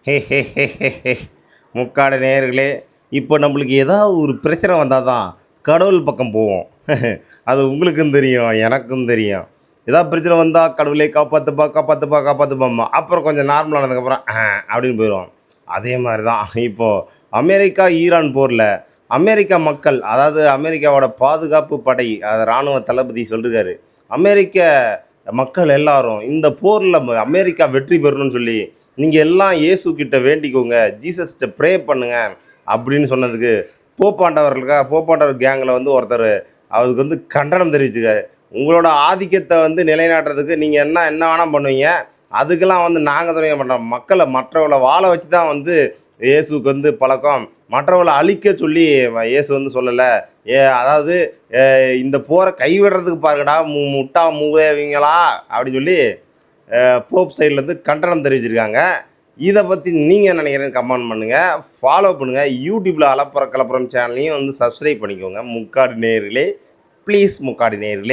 ஹே ஹே ஹே ஹே ஹே முக்காடு நேயர்களே, இப்போ நம்மளுக்கு ஏதாவது ஒரு பிரச்சனை வந்தால் தான் கடவுள் பக்கம் போவோம். அது உங்களுக்கும் தெரியும், எனக்கும் தெரியும். ஏதாவது பிரச்சனை வந்தால் கடவுளே காப்பாற்றுப்பா காப்பாற்றுப்பா காப்பாற்றுப்பாம்மா. அப்புறம் கொஞ்சம் நார்மல் ஆனதுக்கப்புறம் அப்படின்னு போயிடுவோம். அதே மாதிரி தான் இப்போது அமெரிக்கா ஈரான் போரில் அமெரிக்கா மக்கள், அதாவது அமெரிக்காவோட பாதுகாப்பு படை, அது இராணுவ தளபதி சொல்லிருக்காரு, அமெரிக்க மக்கள் எல்லாரும் இந்த போரில் அமெரிக்கா வெற்றி பெறணும்னு சொல்லி நீங்கள் எல்லாம் இயேசு கிட்ட வேண்டிக்கோங்க, ஜீசஸ்கிட்ட ப்ரே பண்ணுங்க அப்படின்னு சொன்னதுக்கு போப்பாண்டவர் கேங்கில் வந்து ஒருத்தர் அவருக்கு வந்து கண்டனம் தெரிவிச்சுக்காரு. உங்களோட ஆதிக்கத்தை வந்து நிலைநாட்டுறதுக்கு நீங்கள் என்ன என்ன வேணால் பண்ணுவீங்க, அதுக்கெல்லாம் வந்து நாங்கள் துணைய பண்ணுறோம். மற்றவளை வாழ வச்சு தான் வந்து இயேசுக்கு வந்து பழக்கம். மற்றவளை அழிக்க சொல்லி இயேசு வந்து சொல்லலை. அதாவது இந்த போரை கைவிடுறதுக்கு பாருங்கடா முட்டா மூதேவிங்களா அப்படின்னு சொல்லி போப் சைட்லேருந்து கண்டனம் தெரிவிச்சிருக்காங்க. இதை பற்றி நீங்கள் என்ன நினைக்கிறீங்கன்னு கமெண்ட் பண்ணுங்கள், ஃபாலோ பண்ணுங்கள். யூடியூப்பில் அலப்புற கலப்புறம் சேனலையும் வந்து சப்ஸ்கிரைப் பண்ணிக்கோங்க. முக்காடு நேயர்களே, ப்ளீஸ் முக்காடு நேயர்களே.